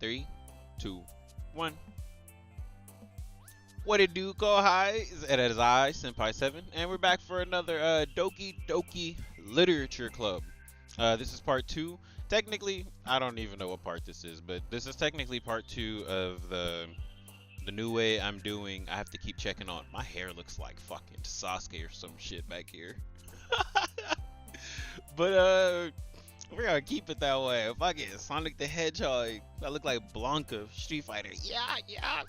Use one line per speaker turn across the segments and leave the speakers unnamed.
3, 2, 1. What it do, go high? It is I, Senpai7, and we're back for another Doki Doki Literature Club. This is part 2. Technically, I don't even know what part this is, but this is technically part 2 of the new way I'm doing. I have to keep checking on. My hair looks like fucking Sasuke or some shit back here. But we're gonna keep it that way. If I get Sonic the Hedgehog, I look like Blanca, Street Fighter. Yeah, yeah.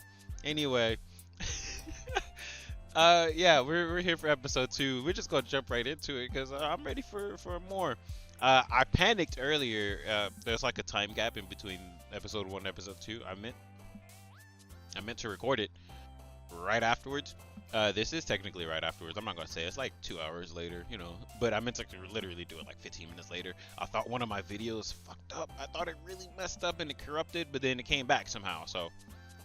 Anyway, yeah, we're here for episode 2. We're just gonna jump right into it because I'm ready for more. I panicked earlier. There's like a time gap in between episode 1 and episode 2. I meant to record it right afterwards. This is technically right afterwards. I'm not gonna say it's like 2 hours later, you know. But I meant to literally do it like 15 minutes later. I thought one of my videos fucked up. I thought it really messed up and it corrupted, but then it came back somehow. So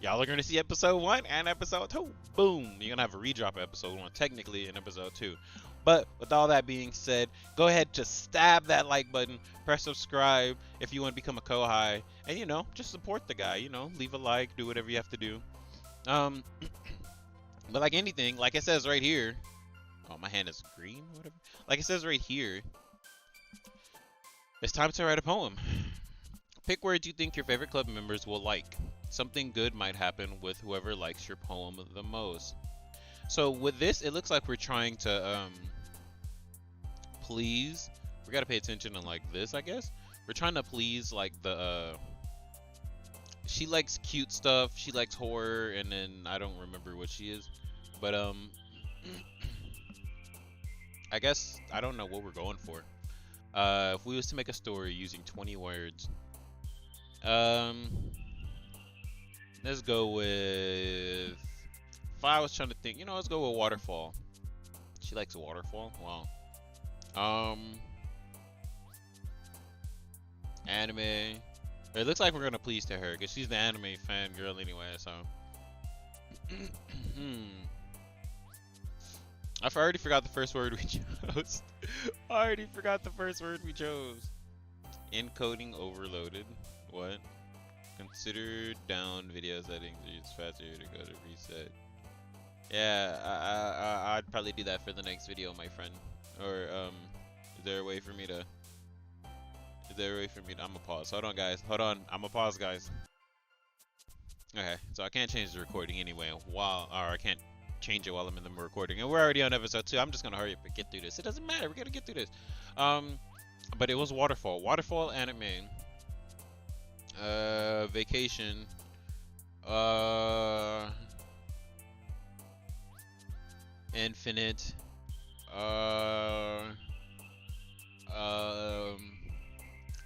y'all are gonna see episode 1 and episode 2. Boom! You're gonna have a redrop of episode 1, technically in episode 2. But with all that being said, go ahead, just stab that like button, press subscribe if you want to become a Kohai, and you know, just support the guy. You know, leave a like, do whatever you have to do. But like anything, like it says right here. Oh, my hand is green, whatever. Like it says right here, it's time to write a poem. Pick words you think your favorite club members will like. Something good might happen with whoever likes your poem the most. So with this, it looks like we're trying to please. We gotta pay attention to like this, I guess. We're trying to please like the. She likes cute stuff. She likes horror, and then I don't remember what she is, but I guess I don't know what we're going for. If we was to make a story using 20 words, let's go with. If I was trying to think, you know, let's go with waterfall. She likes a waterfall. Wow. Anime. It looks like we're gonna please to her because she's the anime fan girl anyway. So. I already forgot the first word we chose. I already forgot the first word we chose. Encoding overloaded. What? Consider down video settings. It's faster to go to reset. Yeah, I'd probably do that for the next video, my friend. Or is there a way for me to? Is there a way for me to? I'ma pause. Hold on, guys. Hold on. I'ma pause, guys. Okay, so I can't change the recording anyway. Or I can't change it while I'm in the recording. And we're already on episode 2. I'm just gonna hurry up and get through this. It doesn't matter. We're gonna get through this. But it was waterfall. Waterfall anime. Vacation. Infinite.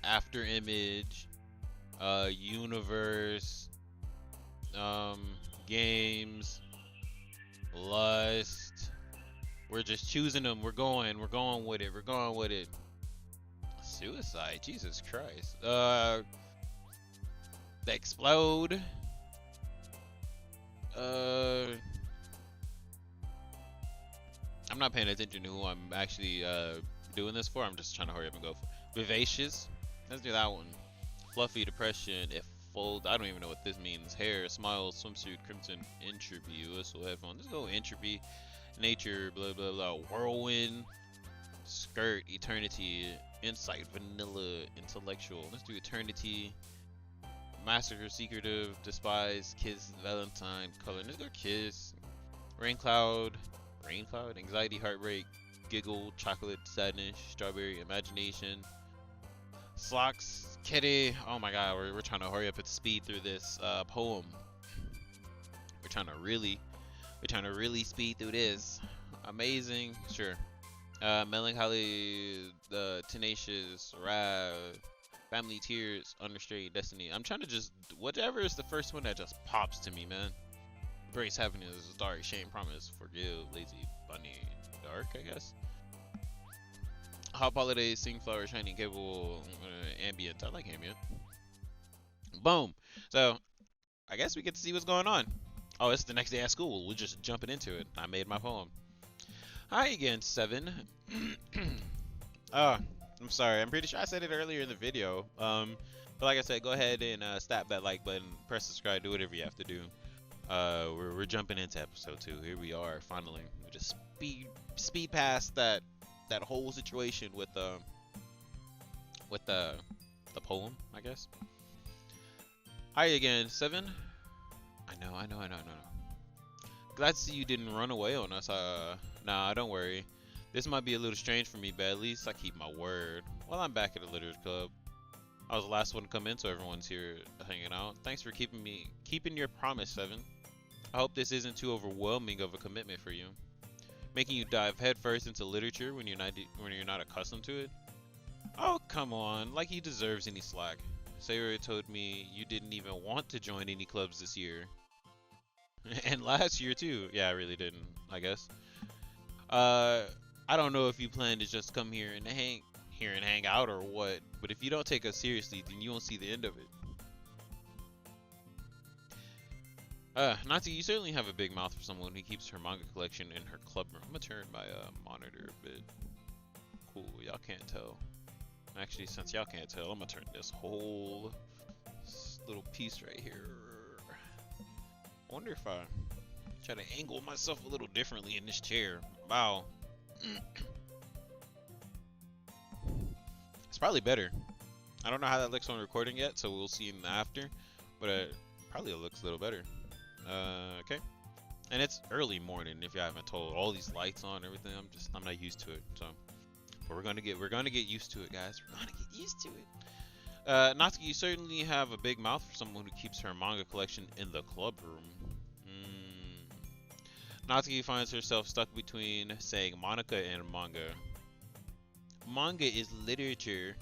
After image. Universe. Games. Lust. We're just choosing them. We're going with it. We're going with it. Suicide. Jesus Christ. Explode. I'm not paying attention to who I'm actually doing this for. I'm just trying to hurry up and go for Vivacious. Let's do that one. Fluffy depression. If fold. I don't even know what this means. Hair, smile, swimsuit, crimson, entropy, whistle, headphone. Let's go entropy. Nature, blah blah blah. Whirlwind. Skirt, eternity, insight, vanilla, intellectual. Let's do eternity. Massacre, secretive, despise, kiss, valentine, color. Let's go kiss. Rain cloud, anxiety, heartbreak, giggle, chocolate, sadness, strawberry, imagination. Slocks, kitty. Oh my god, we're trying to hurry up and speed through this poem. We're trying to really speed through this. Amazing, sure. Melancholy, tenacious, wrath, family, tears, unrestrained, destiny. I'm trying to just whatever is the first one that just pops to me, man. Embrace happiness, dark, shame, promise, forgive, lazy, bunny, dark, I guess. Hot holidays, sing flower, shining, capable, ambient. I like ambient. Boom. So, I guess we get to see what's going on. Oh, it's the next day at school. We're just jumping into it. I made my poem. Hi again, 7. I'm sorry. I'm pretty sure I said it earlier in the video. But like I said, go ahead and slap that like button, press subscribe, do whatever you have to do. We're jumping into episode 2. Here we are, finally. We just speed past that whole situation with the poem, I guess. Hi again, 7. I know. Glad to see you didn't run away on us. Nah, don't worry. This might be a little strange for me, but at least I keep my word. Well, I'm back at the Literature Club. I was the last one to come in, so everyone's here hanging out. Thanks for keeping your promise, 7. I hope this isn't too overwhelming of a commitment for you, making you dive headfirst into literature when you're not accustomed to it. Oh, come on, like he deserves any slack. Sayori told me you didn't even want to join any clubs this year. And last year too. Yeah, I really didn't, I guess. I don't know if you plan to just come here and hang out or what, but if you don't take us seriously, then you won't see the end of it. Natsu, you certainly have a big mouth for someone who keeps her manga collection in her club room. I'm gonna turn my monitor a bit. Cool, y'all can't tell. Actually, since y'all can't tell, I'm gonna turn this whole little piece right here. I wonder if I try to angle myself a little differently in this chair. Wow. It's probably better. I don't know how that looks on recording yet, so we'll see in the after. But probably it looks a little better. Okay. And it's early morning, if you haven't told. All these lights on, everything. I'm not used to it. So, but we're gonna get used to it, guys. We're gonna get used to it. Natsuki, you certainly have a big mouth for someone who keeps her manga collection in the club room. Natsuki finds herself stuck between saying Monica and manga. Manga is literature.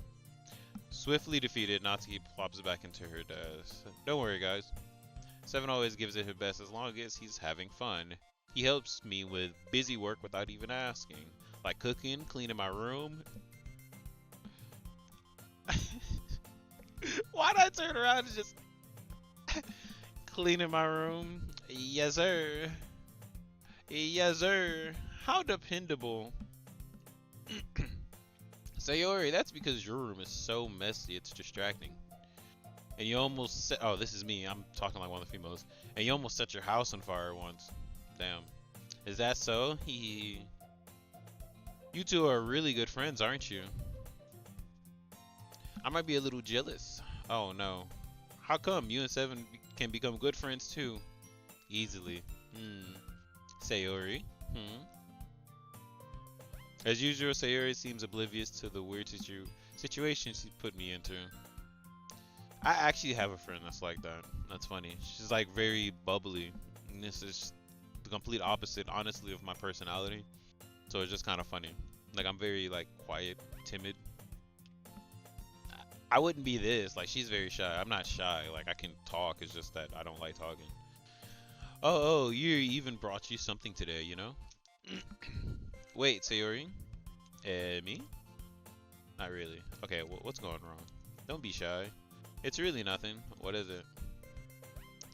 Swiftly defeated, Natsuki plops back into her desk. Don't worry, guys. 7 always gives it his best as long as he's having fun. He helps me with busy work without even asking. Like cooking, cleaning my room. Why'd I turn around and just cleaning my room? Yes, sir. Yes, sir. How dependable. Sayori, that's because your room is so messy, it's distracting. And you almost set, oh, this is me, I'm talking like one of the females. And you almost set your house on fire once. Damn. Is that so? You two are really good friends, aren't you? I might be a little jealous. Oh no. How come you and 7 can become good friends too? Easily. Sayori. As usual, Sayori seems oblivious to the weird situation she put me into. I actually have a friend that's like that. That's funny. She's like very bubbly. And this is the complete opposite, honestly, of my personality. So it's just kind of funny. Like I'm very like quiet, timid. I wouldn't be this. Like she's very shy. I'm not shy. Like I can talk. It's just that I don't like talking. Oh, Yuri even brought you something today, you know? Wait, Sayori? Me? Not really. Okay, what's going wrong? Don't be shy. It's really nothing. What is it?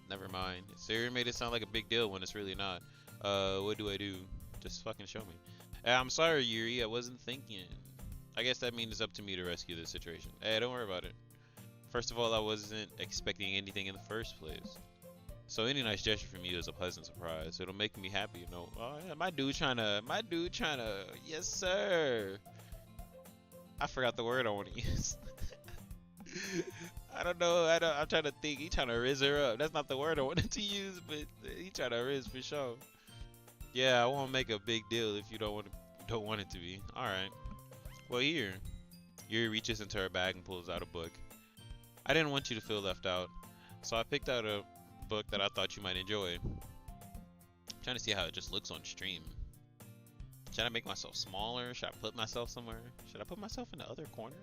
Never mind. Sayori made it sound like a big deal when it's really not. What do I do? Just fucking show me. I'm sorry, Yuri. I wasn't thinking. I guess that means it's up to me to rescue this situation. Hey, don't worry about it. First of all, I wasn't expecting anything in the first place. So any nice gesture from you is a pleasant surprise. It'll make me happy, you know. Oh, yeah, my dude trying to, yes sir. I forgot the word I want to use. I don't know. I'm trying to think. He trying to riz her up. That's not the word I wanted to use, but he trying to riz for sure. Yeah, I won't make a big deal if you don't want it to be. All right. Well, here. Yuri reaches into her bag and pulls out a book. I didn't want you to feel left out, so I picked out a book that I thought you might enjoy. I'm trying to see how it just looks on stream. Should I make myself smaller? Should I put myself somewhere? Should I put myself in the other corner?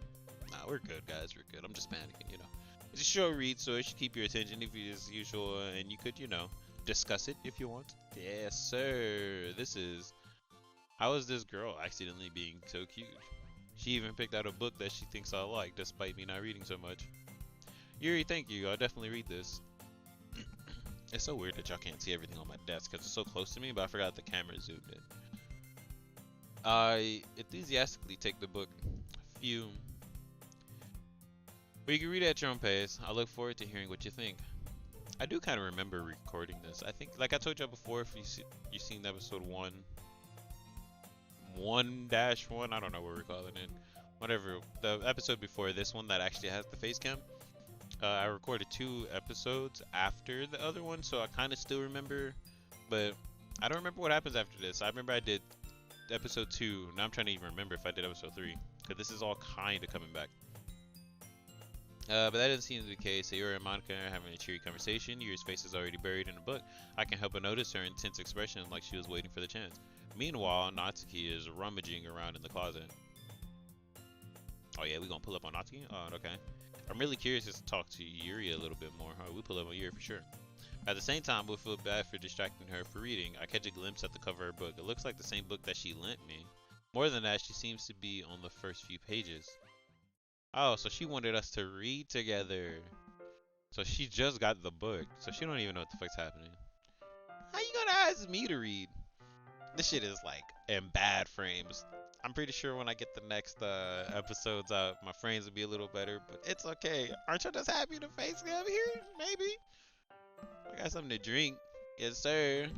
Nah, we're good, guys. We're good. I'm just panicking, you know. It's a short read, so it should keep your attention if you as usual, and you could, you know, discuss it if you want. Yes, sir. This is how is this girl accidentally being so cute? She even picked out a book that she thinks I like, despite me not reading so much. Yuri, thank you. I'll definitely read this. It's so weird that y'all can't see everything on my desk because it's so close to me, but I forgot the camera zoomed in. I enthusiastically take the book. But you can read it at your own pace. I look forward to hearing what you think. I do kind of remember recording this. I think, like I told you before, if you seen episode 1, 1-1, I don't know what we're calling it. Whatever. The episode before this one that actually has the face cam. I recorded 2 episodes after the other one, so I kind of still remember, but I don't remember what happens after this. I remember I did episode 2. Now I'm trying to even remember if I did episode 3, because this is all kind of coming back. But that doesn't seem to be the case. So Yuri and Monica are having a cheery conversation. Yuri's face is already buried in a book. I can help but notice her intense expression, like she was waiting for the chance. Meanwhile, Natsuki is rummaging around in the closet. Oh yeah, we gonna pull up on Natsuki? Oh, okay. I'm really curious to talk to Yuri a little bit more. We pull up on Yuri for sure. At the same time, we'll feel bad for distracting her for reading. I catch a glimpse at the cover of her book. It looks like the same book that she lent me. More than that, she seems to be on the first few pages. Oh, so she wanted us to read together. So she just got the book. So she don't even know what the fuck's happening. How you gonna ask me to read? This shit is like in bad frames. I'm pretty sure when I get the next episodes out, my frames will be a little better, but it's okay. Aren't you just happy to face me up here? Maybe. I got something to drink. Yes, sir.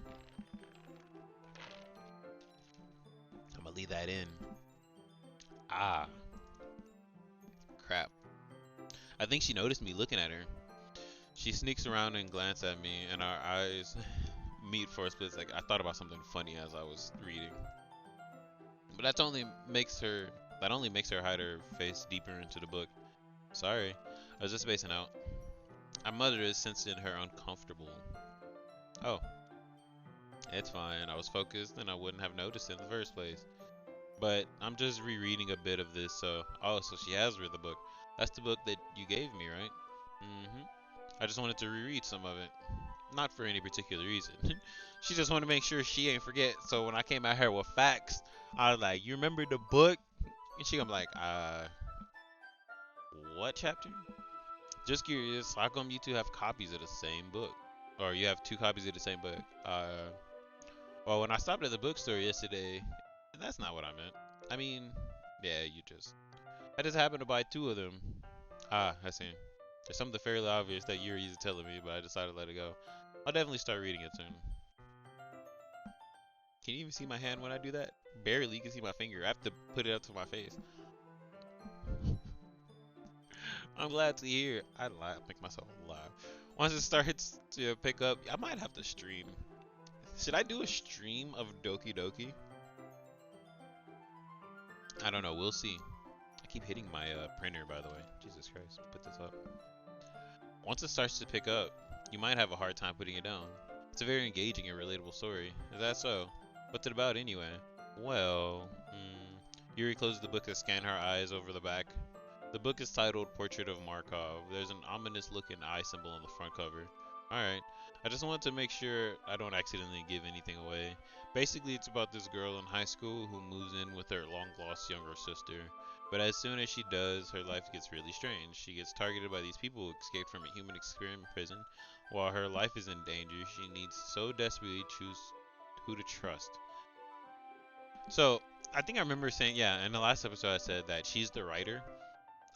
I'm gonna leave that in. Ah. Crap. I think she noticed me looking at her. She sneaks around and glances at me, and our eyes meet for a split second. I thought about something funny as I was reading. But that only makes her hide her face deeper into the book. Sorry, I was just spacing out. My mother is sensing her uncomfortable. Oh, it's fine. I was focused and I wouldn't have noticed it in the first place. But I'm just rereading a bit of this, so so she has read the book. That's the book that you gave me, right? I just wanted to reread some of it. Not for any particular reason. She just wanted to make sure she ain't forget. So when I came at her with facts, I was like, "You remember the book?" And she gonna be like, what chapter?" Just curious, how come you two have copies of the same book? Or you have 2 copies of the same book? Well, when I stopped at the bookstore yesterday, that's not what I meant. I mean, yeah, I just happened to buy 2 of them. I see. There's something fairly obvious that Yuri is telling me, but I decided to let it go. I'll definitely start reading it soon. Can you even see my hand when I do that? Barely, you can see my finger. I have to put it up to my face. I'm glad to hear. I make myself laugh. Once it starts to pick up, I might have to stream. Should I do a stream of Doki Doki? I don't know. We'll see. I keep hitting my printer, by the way. Jesus Christ. Put this up. Once it starts to pick up, you might have a hard time putting it down. It's a very engaging and relatable story. Is that so? What's it about anyway? Well, Yuri closes the book to scan her eyes over the back. The book is titled Portrait of Markov. There's an ominous looking eye symbol on the front cover. Alright, I just wanted to make sure I don't accidentally give anything away. Basically, it's about this girl in high school who moves in with her long lost younger sister. But as soon as she does, her life gets really strange. She gets targeted by these people who escaped from a human experiment prison. While her life is in danger, she needs so desperately to choose who to trust. So, I think I remember saying, yeah, in the last episode I said that she's the writer.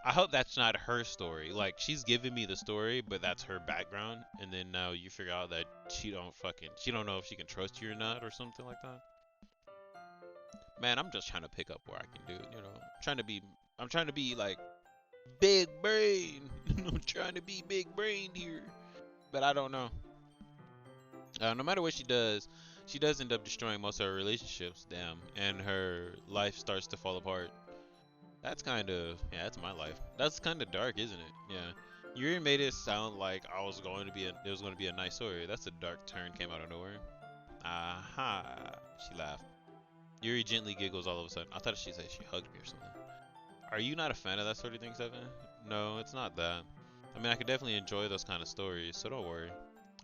I hope that's not her story. Like, she's giving me the story, but that's her background. And then now you figure out that she don't know if she can trust you or not or something like that. Man, I'm just trying to pick up where I can do, I'm trying to be like big brain. I'm trying to be big brained here. But I don't know. No matter what she does end up destroying most of her relationships, damn, and her life starts to fall apart. That's that's my life. That's kind of dark, isn't it? Yeah. Yuri made it sound like it was going to be a nice story. That's a dark turn, came out of nowhere. Aha, she laughed. Yuri gently giggles all of a sudden. I thought she said she hugged me or something. Are you not a fan of that sort of thing, Seven? No, it's not that. I mean, I could definitely enjoy those kind of stories, so don't worry.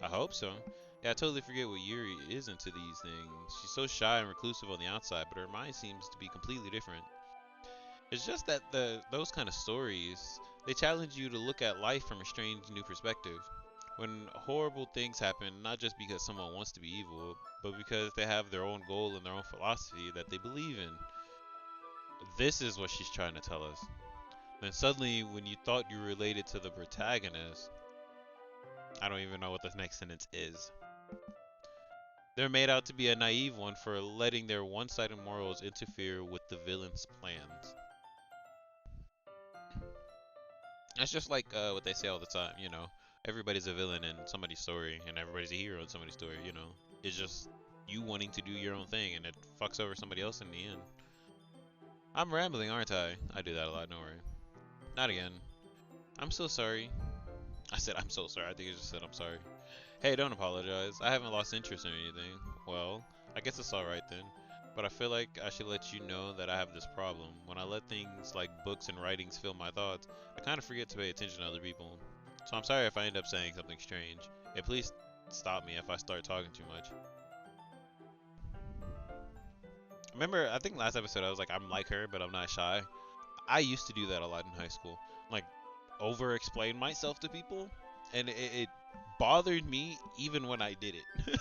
I hope so. Yeah, I totally forget what Yuri is into these things. She's so shy and reclusive on the outside, but her mind seems to be completely different. It's just that those kind of stories, they challenge you to look at life from a strange new perspective. When horrible things happen, not just because someone wants to be evil, but because they have their own goal and their own philosophy that they believe in. This is what she's trying to tell us. Then suddenly, when you thought you related to the protagonist, I don't even know what the next sentence is. They're made out to be a naive one for letting their one-sided morals interfere with the villain's plans. That's just like what they say all the time, you know. Everybody's a villain in somebody's story, and everybody's a hero in somebody's story, you know. It's just you wanting to do your own thing, and it fucks over somebody else in the end. I'm rambling, aren't I? I do that a lot, don't worry. Not again. I'm so sorry. I said I'm so sorry. I think I just said I'm sorry. Hey, don't apologize. I haven't lost interest in anything. Well, I guess it's alright then. But I feel like I should let you know that I have this problem. When I let things like books and writings fill my thoughts, I kind of forget to pay attention to other people. So I'm sorry if I end up saying something strange. Hey, please stop me if I start talking too much. Remember, I think last episode I was like, I'm like her, but I'm not shy. I used to do that a lot in high school. Like, over-explain myself to people, and it bothered me even when I did it.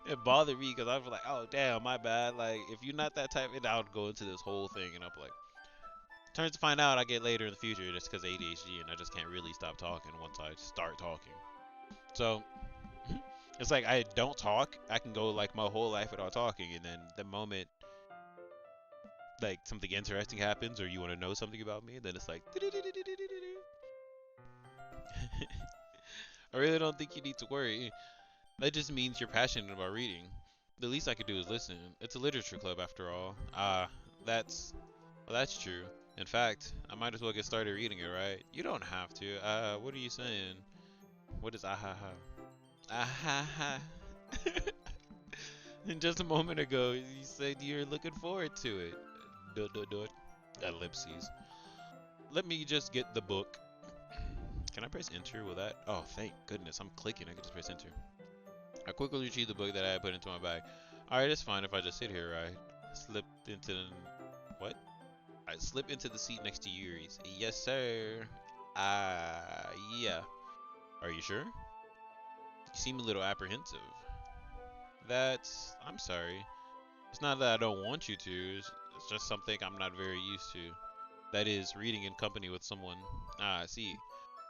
It bothered me because I was like, oh damn, my bad. Like, if you're not that type, and I would go into this whole thing, and I'm like, turns to find out I get later in the future just because of ADHD, and I just can't really stop talking once I start talking. So it's like I don't talk, I can go like my whole life without talking, and then the moment like something interesting happens or you want to know something about me, then it's like I really don't think you need to worry. That just means you're passionate about reading. The least I could do is listen. It's a literature club after all. That's well, that's true. In fact, I might as well get started reading it, right? You don't have to. What are you saying? What is ahaha? Ahaha. And just a moment ago, you said you're looking forward to it. Ellipses. Let me just get the book. Can I press enter with that? Oh, thank goodness. I'm clicking. I can just press enter. I quickly retrieved the book that I had put into my bag. Alright, it's fine if I just sit here, right? Slipped into the... What? I slip into the seat next to Yuri's. Yes, sir. Yeah. Are you sure? You seem a little apprehensive. I'm sorry. It's not that I don't want you to. It's just something I'm not very used to. That is, reading in company with someone. I see.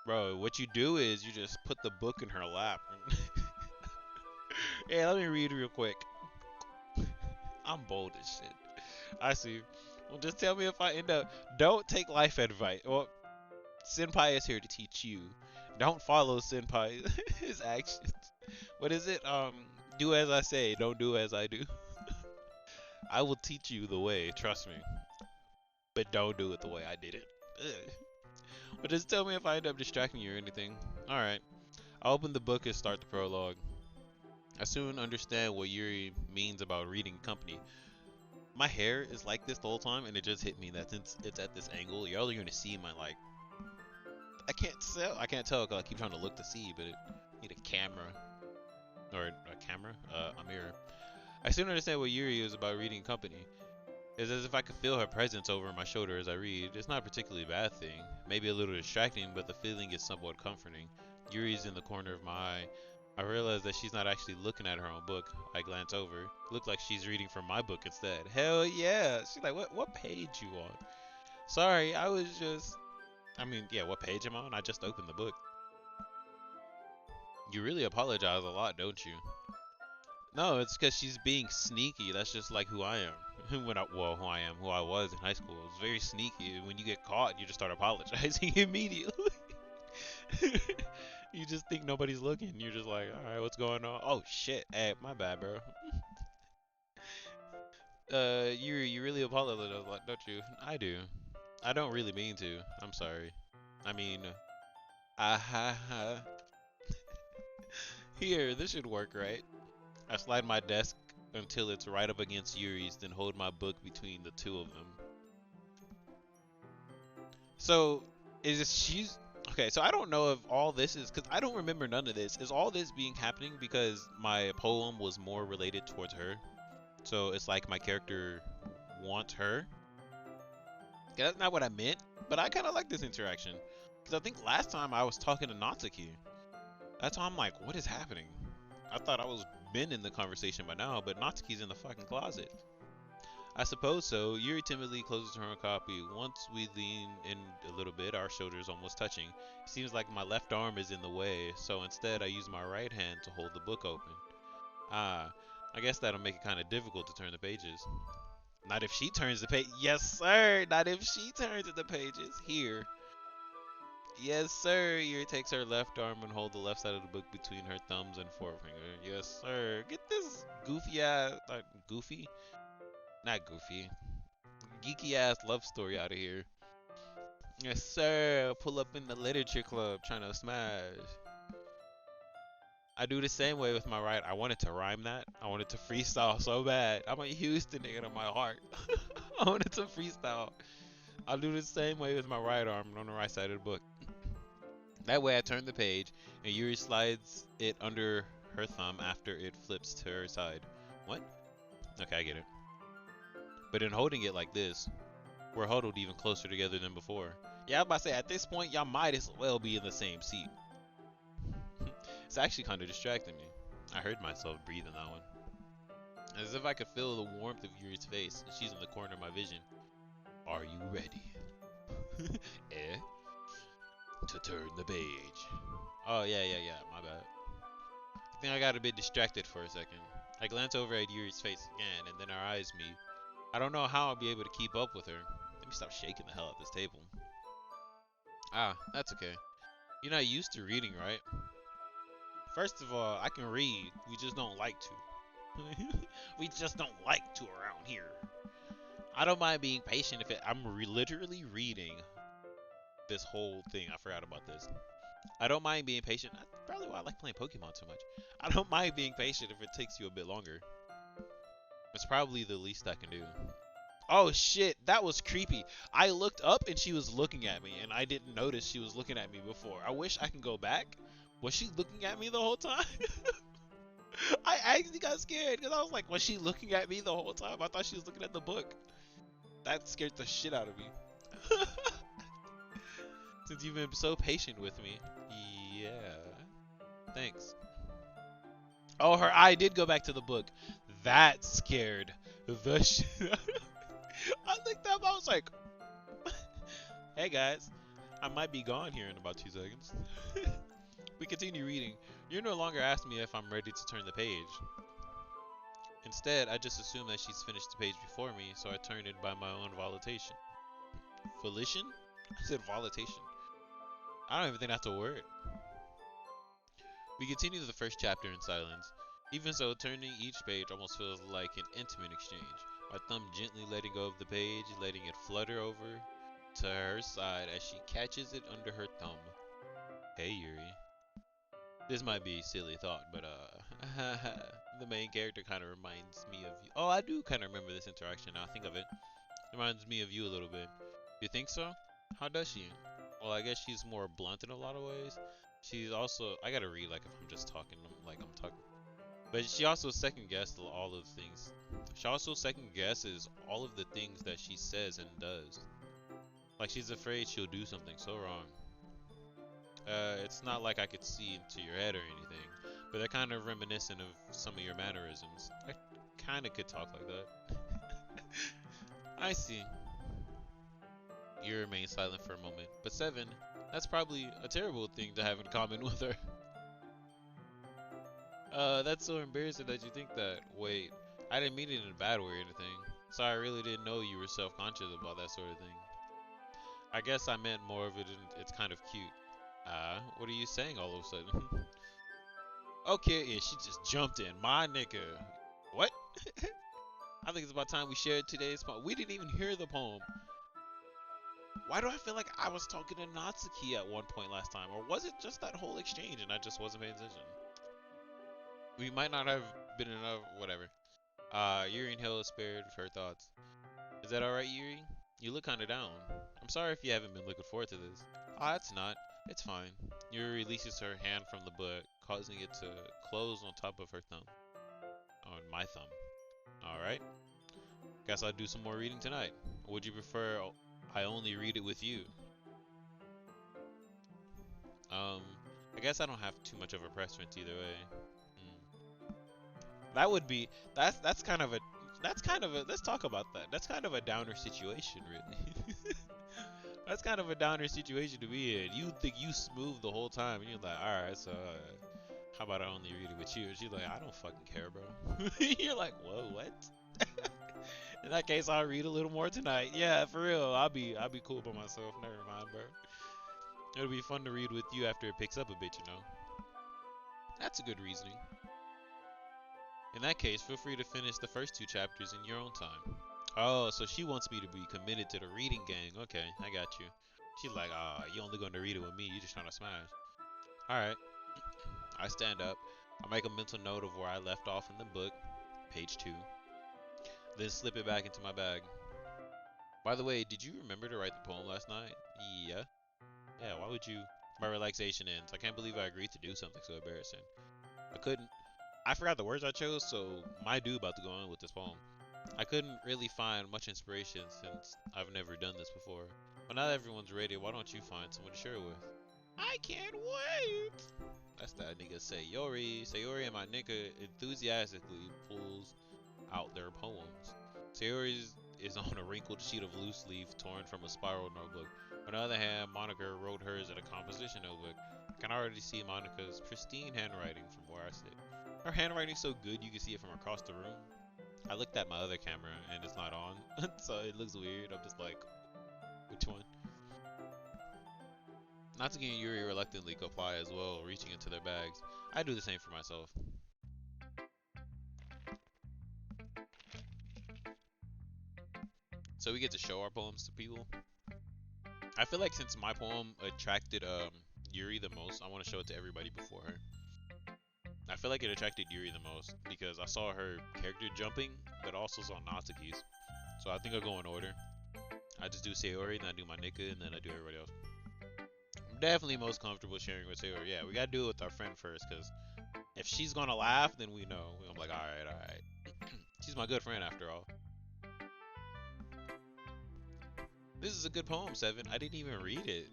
Bro, what you do is you just put the book in her lap. Hey, let me read real quick. I'm bold as shit. I see. Well, just tell me if I end up... Don't take life advice. Well, Senpai is here to teach you. Don't follow Senpai's his actions. What is it? Do as I say, don't do as I do. I will teach you the way, trust me. But don't do it the way I did it. Ugh. But just tell me if I end up distracting you or anything. Alright. I'll open the book and start the prologue. I soon understand what Yuri means about reading company. My hair is like this the whole time, and it just hit me that since it's at this angle, you're only gonna see my like. I can't tell because I keep trying to look to see, but I need a camera or a mirror. I soon understand what Yuri is about reading company. It's as if I could feel her presence over my shoulder as I read. It's not a particularly bad thing, maybe a little distracting, but the feeling is somewhat comforting. Yuri's in the corner of my eye. I realize that she's not actually looking at her own book. I glance over. It looks like she's reading from my book instead. Hell yeah! She's like, what page you on? Sorry, I was just... I mean, yeah, what page am I on? I just opened the book. You really apologize a lot, don't you? No, it's because she's being sneaky. That's just like who I am. Who I was in high school. It was very sneaky. When you get caught, you just start apologizing immediately. You just think nobody's looking. You're just like, alright, what's going on? Oh shit. Hey, my bad, bro. You really apologize a lot, don't you? I do. I don't really mean to. I'm sorry. I mean, Here, this should work, right? I slide my desk until it's right up against Yuri's, then hold my book between the two of them. So, okay, so I don't know if all this is, because I don't remember none of this. Is all this happening because my poem was more related towards her? So it's like my character wants her? Yeah, that's not what I meant, but I kind of like this interaction. Because I think last time I was talking to Natsuki. That's why I'm like, what is happening? I thought I was been in the conversation by now, but Natsuki's in the fucking closet. I suppose so. Yuri timidly closes her own copy. Once we lean in a little bit, our shoulders almost touching. It seems like my left arm is in the way, so instead I use my right hand to hold the book open. Ah, I guess that'll make it kind of difficult to turn the pages. Not if she turns the page. Yes, sir. Not if she turns the pages. Here. Yes, sir. Yuri takes her left arm and holds the left side of the book between her thumbs and forefinger. Yes, sir. Get this goofy ass, goofy? Not goofy. Geeky ass love story out of here. Yes, sir. Pull up in the literature club trying to smash. I do the same way with my right. I wanted to rhyme that. I wanted to freestyle so bad. I'm a Houston nigga in my heart. I wanted to freestyle. I'll do the same way with my right arm on the right side of the book. That way I turn the page and Yuri slides it under her thumb after it flips to her side. What? Okay, I get it. But in holding it like this, we're huddled even closer together than before. Yeah, I was about to say, at this point, y'all might as well be in the same seat. It's actually kind of distracting me. I heard myself breathe in that one. As if I could feel the warmth of Yuri's face, and she's in the corner of my vision. Are you ready? Eh? To turn the page. Oh, yeah, my bad. I think I got a bit distracted for a second. I glance over at Yuri's face again, and then our eyes meet. I don't know how I'll be able to keep up with her. Let me stop shaking the hell out this table. Ah, that's okay. You're not used to reading, right? First of all, I can read. We just don't like to. We just don't like to around here. I don't mind being patient if I'm literally reading this whole thing. I forgot about this. I don't mind being patient. That's probably why I like playing Pokemon so much. I don't mind being patient if it takes you a bit longer. It's probably the least I can do. Oh shit, that was creepy. I looked up and she was looking at me, and I didn't notice she was looking at me before. I wish I can go back. Was she looking at me the whole time? I actually got scared because I was like, was she looking at me the whole time? I thought she was looking at the book. That scared the shit out of me. Since you've been so patient with me. Yeah. Thanks. Oh, her eye did go back to the book. That scared the shit out of me. I looked up, I was like, hey guys, I might be gone here in about 2 seconds. We continue reading. You're no longer asking me if I'm ready to turn the page. Instead, I just assume that she's finished the page before me, so I turn it by my own volition. Volition? I said volition. I don't even think that's a word. We continue the first chapter in silence. Even so, turning each page almost feels like an intimate exchange. My thumb gently letting go of the page, letting it flutter over to her side as she catches it under her thumb. Hey Yuri. This might be a silly thought, but the main character kind of reminds me of you. Oh, I do kind of remember this interaction now I think of it. It reminds me of you a little bit. You think so? How does she? Well, I guess she's more blunt in a lot of ways. She's also, I gotta read like if I'm just talking, like I'm talking. But she also second guessed all of the things. She also second guesses all of the things that she says and does. Like she's afraid she'll do something so wrong. It's not like I could see into your head or anything, but they're kind of reminiscent of some of your mannerisms. I kind of could talk like that. I see. You remain silent for a moment. But 7, that's probably a terrible thing to have in common with her. That's so embarrassing that you think that. Wait, I didn't mean it in a bad way or anything. Sorry, I really didn't know you were self-conscious about that sort of thing. I guess I meant more of it in, it's kind of cute. What are you saying all of a sudden? Okay, yeah, she just jumped in. My nigga. What? I think it's about time we shared today's poem. We didn't even hear the poem. Why do I feel like I was talking to Natsuki at one point last time? Or was it just that whole exchange and I just wasn't paying attention? We might not have been enough, whatever. Yuri and Hill spared her thoughts. Is that alright, Yuri? You look kinda down. I'm sorry if you haven't been looking forward to this. Ah, it's not. It's fine. Yuri releases her hand from the book, causing it to close on top of her thumb. On my thumb. Alright. Guess I'll do some more reading tonight. Or would you prefer I only read it with you? I guess I don't have too much of a preference either way. That would be, that's kind of a, That's kind of a, let's talk about that. That's kind of a downer situation, really. That's kind of a downer situation to be in. You think you smooth the whole time, and you're like, all right, so how about I only read it with you? And she's like, I don't fucking care, bro. You're like, whoa, what? In that case, I'll read a little more tonight. Yeah, for real. I'll be cool by myself. Never mind, bro. It'll be fun to read with you after it picks up a bit, you know. That's a good reasoning. In that case, feel free to finish the first two chapters in your own time. Oh, so she wants me to be committed to the reading gang. Okay, I got you. She's like, ah, you only going to read it with me. You just trying to smash. Alright. I stand up. I make a mental note of where I left off in the book, page 2. Then slip it back into my bag. By the way, did you remember to write the poem last night? Yeah. Yeah, why would you? My relaxation ends. I can't believe I agreed to do something so embarrassing. I couldn't. I forgot the words I chose, so my due about to go on with this poem. I couldn't really find much inspiration since I've never done this before. But now that everyone's ready, why don't you find someone to share it with? I can't wait! That's that nigga Sayori. Sayori and my nigga enthusiastically pulls out their poems. Sayori's is on a wrinkled sheet of loose leaf torn from a spiral notebook. On the other hand, Monica wrote hers in a composition notebook. I can already see Monica's pristine handwriting from where I sit. Her handwriting's so good you can see it from across the room. I looked at my other camera and it's not on, so it looks weird. I'm just like, which one? Natsuki and Yuri reluctantly comply as well, reaching into their bags. I do the same for myself. So we get to show our poems to people. I feel like since my poem attracted Yuri the most, I want to show it to everybody before her. I feel like it attracted Yuri the most because I saw her character jumping, but also saw Natsuki's. So I think I'll go in order. I just do Sayori, then I do my Nika, and then I do everybody else. I'm definitely most comfortable sharing with Sayori. Yeah, we gotta do it with our friend first, because if she's gonna laugh, then we know. I'm like, alright. She's my good friend after all. This is a good poem, Seven. I didn't even read it.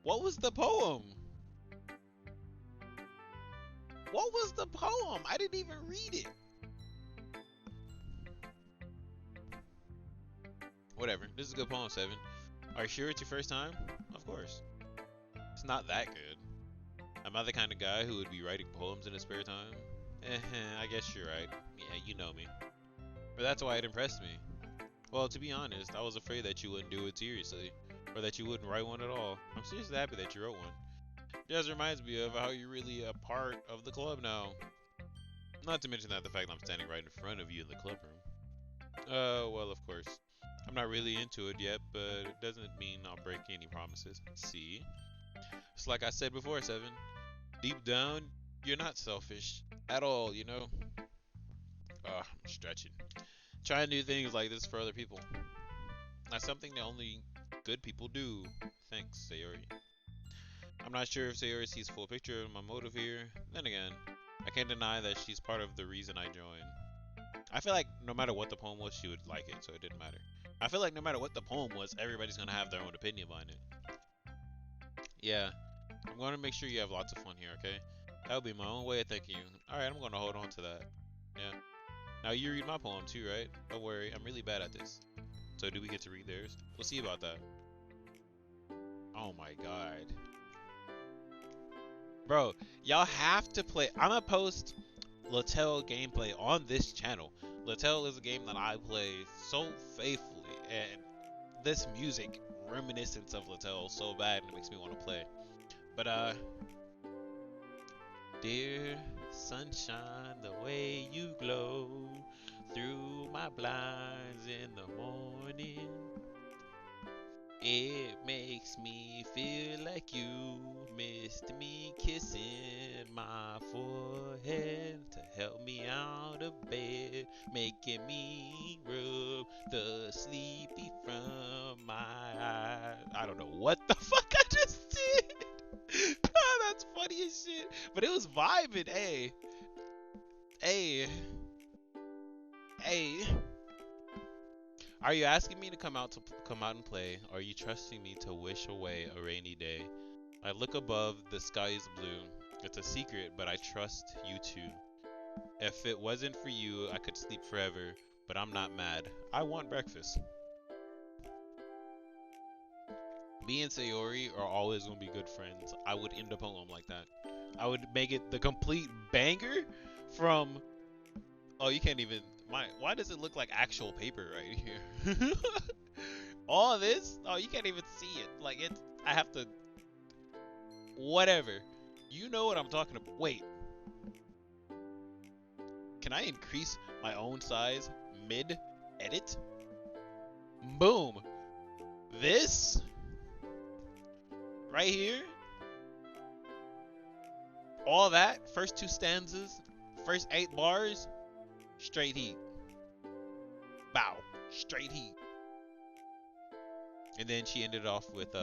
What was the poem? What was the poem? I didn't even read it. Whatever. This is a good poem, Seven. Are you sure it's your first time? Of course. It's not that good. I'm not the kind of guy who would be writing poems in his spare time. I guess you're right. Yeah, you know me. But that's why it impressed me. Well, to be honest, I was afraid that you wouldn't do it seriously, or that you wouldn't write one at all. I'm seriously happy that you wrote one. It just reminds me of how you're really a part of the club now. Not to mention that the fact I'm standing right in front of you in the club room. Well, of course. I'm not really into it yet, but it doesn't mean I'll break any promises. See? It's like I said before, Seven. Deep down, you're not selfish at all, you know? I'm stretching. Trying to do things like this for other people. That's something that only good people do. Thanks, Sayori. I'm not sure if Sayori sees full picture of my motive here. Then again, I can't deny that she's part of the reason I joined. I feel like no matter what the poem was, she would like it, so it didn't matter. I feel like no matter what the poem was, everybody's gonna have their own opinion behind it. Yeah, I'm gonna make sure you have lots of fun here, okay? That'll be my own way of thanking you. Alright, I'm gonna hold on to that. Yeah. Now you read my poem too, right? Don't worry, I'm really bad at this. So do we get to read theirs? We'll see about that. Oh my god. Bro, y'all have to play. I'm gonna post Latel gameplay on this channel. Latel is a game that I play so faithfully, and this music reminiscence of Latel so bad and it makes me want to play. But dear sunshine, the way you glow through my blinds in the morning, it makes me feel like you missed me kissing my forehead to help me out of bed, making me rub the sleepy from my eyes. I don't know what the fuck I just did. Oh, that's funny as shit. But it was vibing, hey. Hey. Hey. Are you asking me to come out and play? Or are you trusting me to wish away a rainy day? I look above, the sky is blue. It's a secret, but I trust you too. If it wasn't for you, I could sleep forever. but I'm not mad. I want breakfast. Me and Sayori are always gonna be good friends. I would end a poem like that. I would make it the complete banger from. Oh, you can't even. Why does it look like actual paper right here? All this? Oh, you can't even see it. Like it's. I have to. Whatever. You know what I'm talking about. Wait. Can I increase my own size mid edit? Boom. This right here. All that. First 2 stanzas. First 8 bars. Straight heat. Bow. Straight heat. And then she ended off with,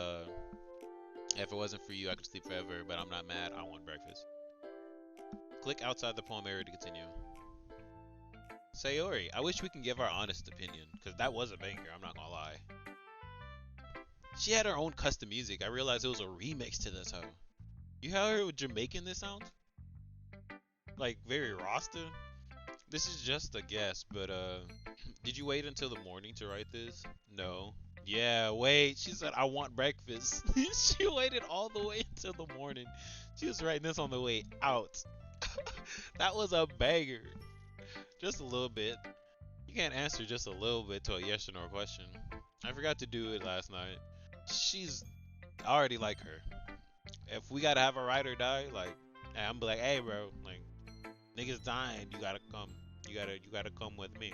if it wasn't for you, I could sleep forever, but I'm not mad. I want breakfast. Click outside the poem area to continue. Sayori, I wish we can give our honest opinion, because that was a banger, I'm not gonna lie. She had her own custom music. I realized it was a remix to this hoe. You heard how Jamaican this sounds? Like, very Rasta? This is just a guess, but, did you wait until the morning to write this? No. Yeah, wait. She said, I want breakfast. She waited all the way until the morning. She was writing this on the way out. That was a banger. Just a little bit. You can't answer just a little bit to a yes or no question. I forgot to do it last night. I already like her. If we gotta have a ride or die, like, I'm be like, hey, bro, like, niggas dying, you gotta come. You gotta come with me.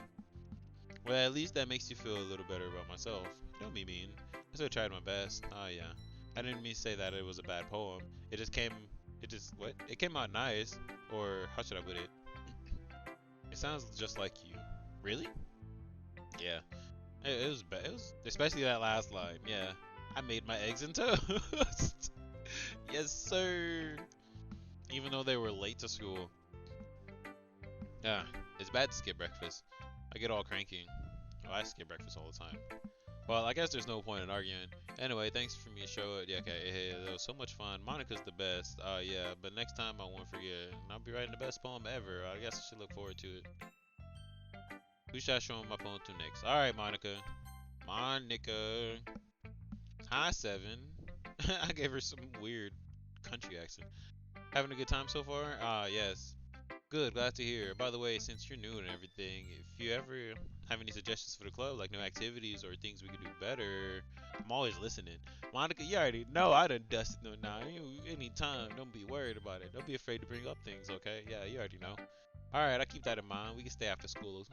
Well, at least that makes you feel a little better about myself. Don't be mean. I still tried my best. Oh yeah. I didn't mean to say that it was a bad poem. It came out nice. Or how should I put it? It sounds just like you. Really? Yeah. It was bad. It was especially that last line. Yeah. I made my eggs and toast. Yes, sir. Even though they were late to school. Yeah. It's bad to skip breakfast. I get all cranky. Oh, I skip breakfast all the time. Well, I guess there's no point in arguing. Anyway, thanks for me to show it. Yeah, okay, hey, that was so much fun. Monica's the best. Yeah, but next time I won't forget. And I'll be writing the best poem ever. I guess I should look forward to it. Who should I show my poem to next? Alright, Monica. Monica. Hi, 7. I gave her some weird country accent. Having a good time so far? Yes. Good, glad to hear. By the way, since you're new and everything, if you ever have any suggestions for the club, like new activities or things we could do better, I'm always listening. Monica, you already know I done dusted them now. Anytime, don't be worried about it. Don't be afraid to bring up things, okay? Yeah, you already know. Alright, I keep that in mind. We can stay after school.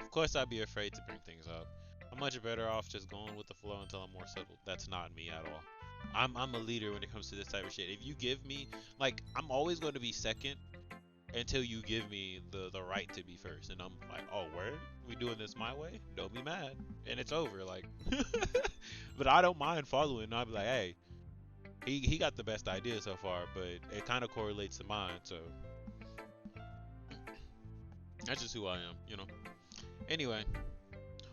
Of course, I'd be afraid to bring things up. I'm much better off just going with the flow until I'm more settled. That's not me at all. I'm a leader when it comes to this type of shit. If you give me, like, I'm always going to be second until you give me the right to be first. And I'm like, oh, word? We doing this my way? Don't be mad. And it's over, like. But I don't mind following. I'll be like, hey, he got the best idea so far, but it kind of correlates to mine, so. That's just who I am, you know. Anyway,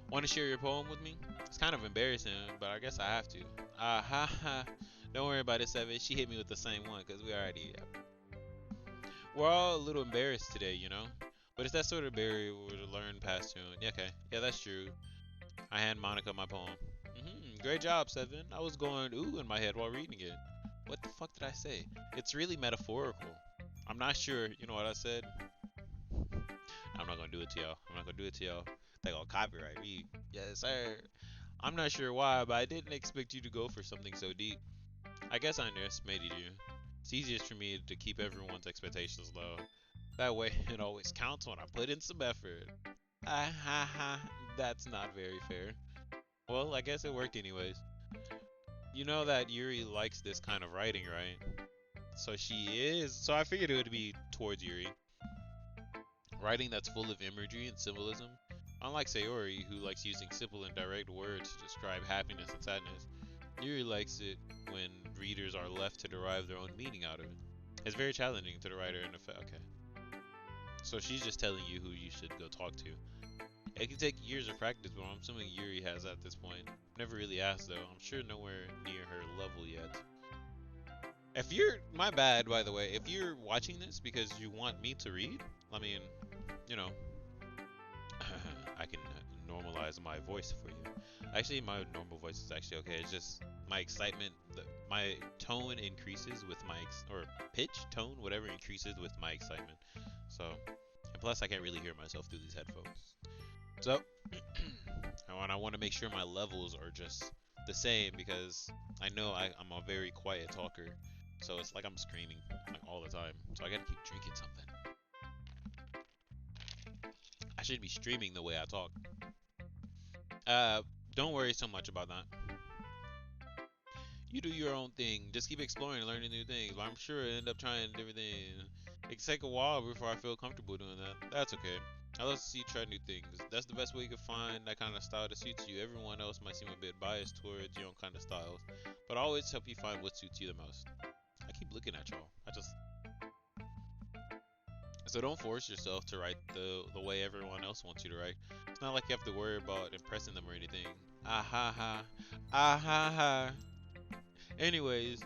want to share your poem with me? It's kind of embarrassing, but I guess I have to. Ha ha. Don't worry about it, 7. She hit me with the same one, because we're all a little embarrassed today, you know? But it's that sort of barrier we'll learn past soon. Yeah, okay. Yeah, that's true. I hand Monica my poem. Great job, 7. I was going ooh in my head while reading it. What the fuck did I say? It's really metaphorical. I'm not sure. You know what I said? I'm not gonna do it to y'all. I'm not gonna do it to y'all. They gonna copyright me. Yes, sir. I'm not sure why, but I didn't expect you to go for something so deep. I guess I underestimated you. It's easiest for me to keep everyone's expectations low. That way, it always counts when I put in some effort. Ah ha ha, that's not very fair. Well, I guess it worked anyways. You know that Yuri likes this kind of writing, right? So I figured it would be towards Yuri. Writing that's full of imagery and symbolism. Unlike Sayori, who likes using simple and direct words to describe happiness and sadness, Yuri likes it when readers are left to derive their own meaning out of it. It's very challenging to the writer in effect. Okay. So she's just telling you who you should go talk to. It can take years of practice, but I'm assuming Yuri has at this point. Never really asked though. I'm sure nowhere near her level yet. If you're, my bad by the way, if you're watching this because you want me to read, I mean, you know, I normalize my voice for you. Actually, my normal voice is actually okay. It's just my excitement, my tone increases with my or pitch, tone, whatever increases with my excitement. So, and plus, I can't really hear myself through these headphones. So, and I want to make sure my levels are just the same because I know I'm a very quiet talker. So it's like I'm screaming like all the time. So I gotta keep drinking something. I should be streaming the way I talk. Uh, don't worry so much about that. You do your own thing. Just keep exploring and learning new things. But I'm sure I end up trying different things. It can take a while before I feel comfortable doing that. That's okay. I love to see you try new things. That's the best way you can find that kind of style that suits you. Everyone else might seem a bit biased towards your own kind of styles, but I always help you find what suits you the most. I keep looking at y'all. I just So don't force yourself to write the way everyone else wants you to write. It's not like you have to worry about impressing them or anything. Ah ha ha. Ah ha ha. Anyways,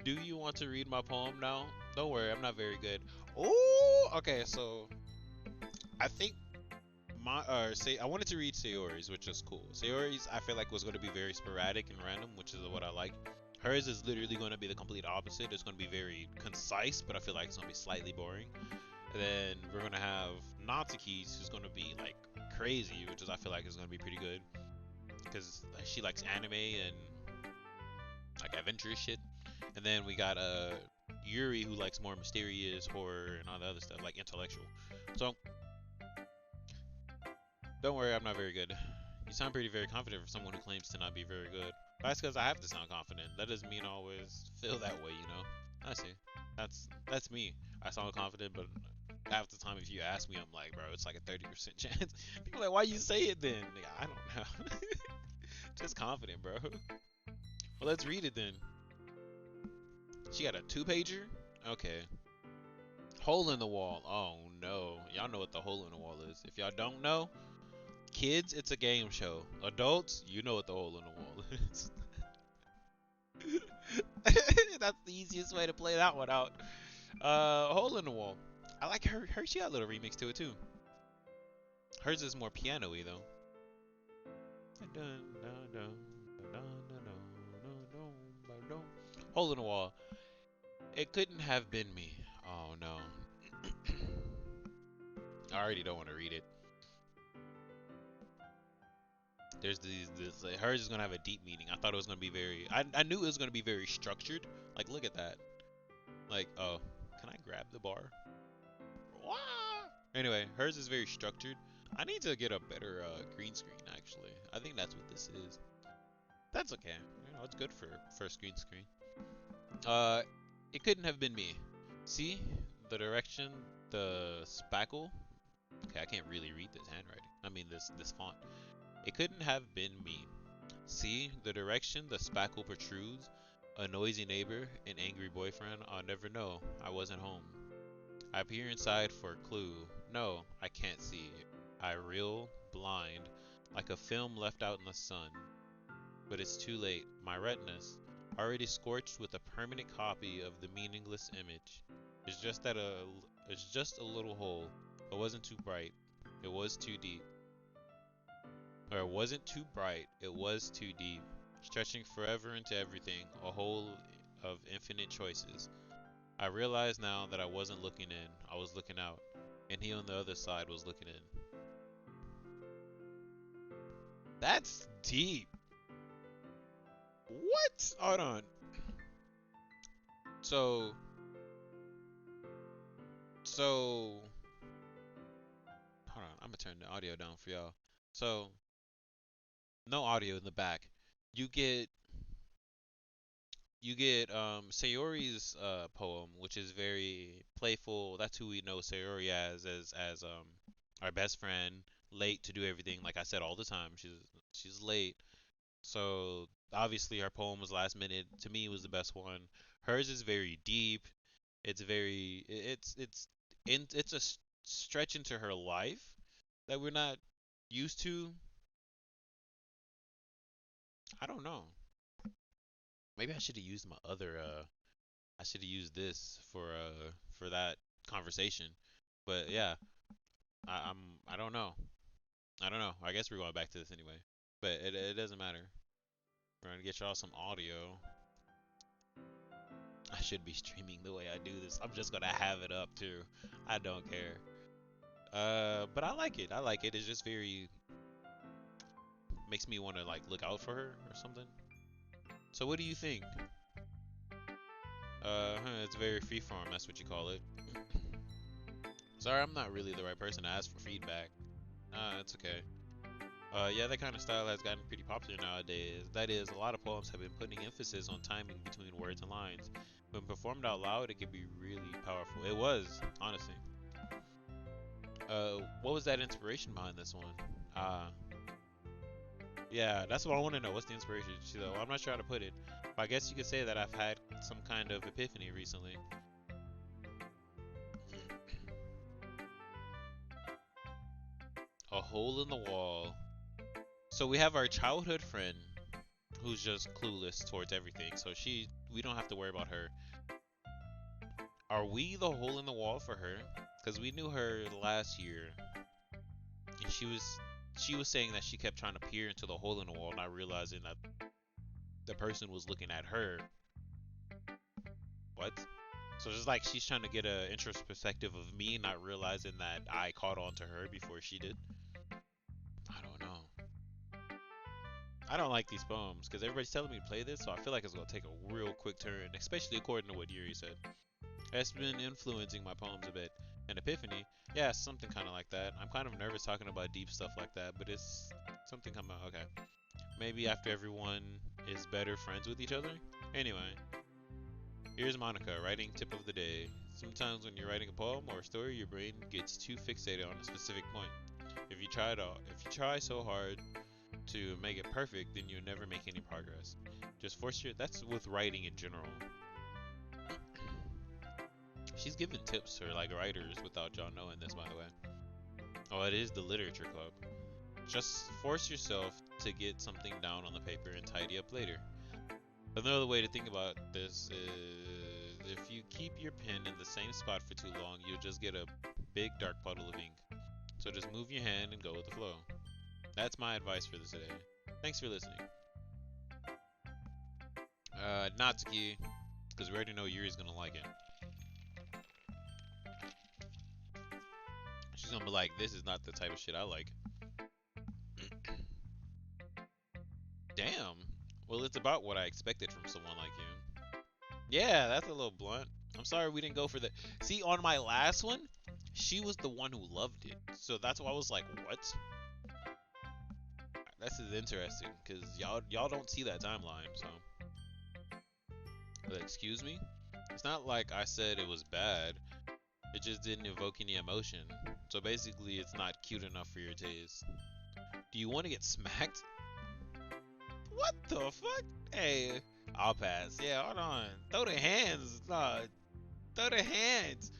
do you want to read my poem now? Don't worry, I'm not very good. Oh, okay. So I think my say I wanted to read Sayori's, which is cool. Sayori's I feel like was going to be very sporadic and random, which is what I like. Hers is literally going to be the complete opposite. It's going to be very concise, but I feel like it's going to be slightly boring. And then we're going to have Natsuki's, who's going to be like crazy, which is I feel like is going to be pretty good because she likes anime and like adventurous shit. And then we got Yuri, who likes more mysterious horror and all the other stuff, like intellectual. So don't worry, I'm not very good. You sound pretty very confident for someone who claims to not be very good. But that's because I have to sound confident. That doesn't mean I always feel that way, you know. I see. That's me. I sound confident, but half the time if you ask me, I'm like, bro, it's like a 30% chance. People are like, why you say it then? Like, I don't know. Just confident, bro. Well, let's read it then. She got a two-pager? Okay. Hole in the wall. Oh no. Y'all know what the hole in the wall is. If y'all don't know, kids, it's a game show. Adults, you know what the hole in the wall is. That's the easiest way to play that one out. Hole in the wall. I like her. She got a little remix to it too. Hers is more piano-y though. Hole in the wall. It couldn't have been me. Oh no. I already don't want to read it. There's this like, hers is gonna have a deep meaning. I thought it was gonna be very. I knew it was gonna be very structured. Like look at that. Like oh, can I grab the bar? Wah! Anyway, hers is very structured. I need to get a better green screen actually. I think that's what this is. That's okay. You know, it's good for first green screen. Uh, it couldn't have been me. See the direction, the spackle. Okay, I can't really read this handwriting. I mean this font. It couldn't have been me. See the direction, the spackle protrudes. A noisy neighbor, an angry boyfriend. I'll never know. I wasn't home. I peer inside for a clue. No, I can't see. I reel blind, like a film left out in the sun. But it's too late. My retinas, already scorched with a permanent copy of the meaningless image, is just that it's just a little hole. It wasn't too bright. It was too deep. Or it wasn't too bright. It was too deep, stretching forever into everything, a hole of infinite choices. I realized now that I wasn't looking in. I was looking out, and he on the other side was looking in. That's deep. What? Hold on. So, so, hold on. I'm gonna turn the audio down for y'all. So, no audio in the back. You get, Sayori's poem, which is very playful. That's who we know Sayori as our best friend, late to do everything. Like I said all the time, she's late. So obviously her poem was last minute. To me, it was the best one. Hers is very deep. It's very it's a stretch into her life that we're not used to. I don't know. Maybe I should have used my other I should have used this for that conversation. But yeah, I don't know. I don't know. I guess we're going back to this anyway. But it doesn't matter. We're gonna get y'all some audio. I should be streaming the way I do this. I'm just gonna have it up too. I don't care. But I like it. I like it. It's just very makes me want to like look out for her or something. So what do you think? It's very freeform. That's what you call it. Sorry, I'm not really the right person to ask for feedback. It's okay. Yeah, that kind of style has gotten pretty popular nowadays. That is, a lot of poems have been putting emphasis on timing between words and lines. When performed out loud, it can be really powerful. It was, honestly. What was that inspiration behind this one? Uh, yeah, that's what I want to know. What's the inspiration? So, I'm not sure how to put it, but I guess you could say that I've had some kind of epiphany recently. A hole in the wall. So we have our childhood friend who's just clueless towards everything. So we don't have to worry about her. Are we the hole in the wall for her? Because we knew her last year, and she was saying that she kept trying to peer into the hole in the wall, not realizing that the person was looking at her. What? So it's like she's trying to get a interest perspective of me, not realizing that I caught on to her before she did. I don't know. I don't like these poems because everybody's telling me to play this, so I feel like it's gonna take a real quick turn, especially according to what Yuri said. It's been influencing my poems a bit. An epiphany, yeah, something kind of like that. I'm kind of nervous talking about deep stuff like that, but it's something coming out. Okay, maybe after everyone is better friends with each other. Anyway, here's Monica writing tip of the day. Sometimes when you're writing a poem or a story, your brain gets too fixated on a specific point. If you try so hard to make it perfect, then you'll never make any progress. Just force your. That's with writing in general. She's giving tips for like writers without y'all knowing this, by the way. Oh, it is the literature club. Just force yourself to get something down on the paper and tidy up later. Another way to think about this is if you keep your pen in the same spot for too long, you'll just get a big dark puddle of ink. So just move your hand and go with the flow. That's my advice for this today. Thanks for listening. Natsuki, because we already know Yuri's gonna like it. She's gonna be like, this is not the type of shit I like. Damn. Well, it's about what I expected from someone like you. Yeah, that's a little blunt. I'm sorry we didn't go for the. See, on my last one, she was the one who loved it. So that's why I was like, what? This is interesting, because y'all don't see that timeline, so. But excuse me? It's not like I said it was bad. It just didn't evoke any emotion. So basically, it's not cute enough for your taste. Do you want to get smacked? What the fuck? Hey, I'll pass. Yeah, hold on. Throw the hands. Nah, throw the hands.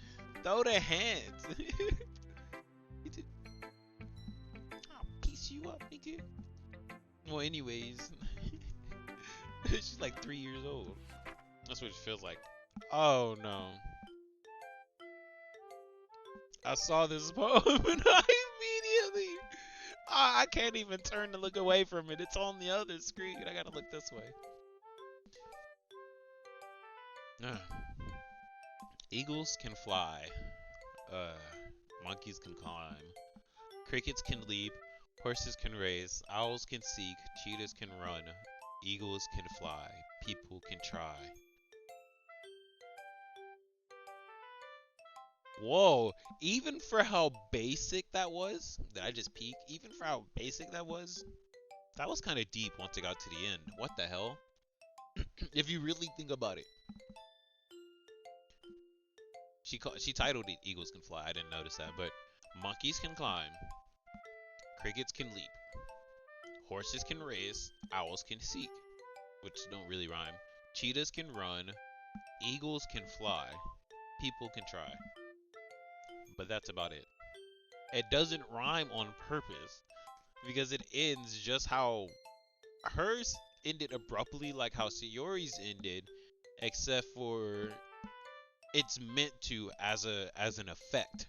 Throw the hands. I'll piece you up, nigga. Well, anyways. She's like 3 years old. That's what it feels like. Oh, no. I saw this poem and I immediately... I can't even turn to look away from it. It's on the other screen. I gotta look this way. Eagles can fly. Uh, Monkeys can climb. Crickets can leap. Horses can race. Owls can seek. Cheetahs can run. Eagles can fly. People can try. Whoa, even for how basic that was, did I just peek? Even for how basic that was kind of deep once it got to the end. What the hell? If you really think about it. She titled it Eagles Can Fly. I didn't notice that, but monkeys can climb, crickets can leap, horses can race, owls can seek, which don't really rhyme. Cheetahs can run, eagles can fly, people can try. But that's about it. It doesn't rhyme on purpose because it ends just how hers ended abruptly, like how Sayori's ended, except for it's meant to as an effect.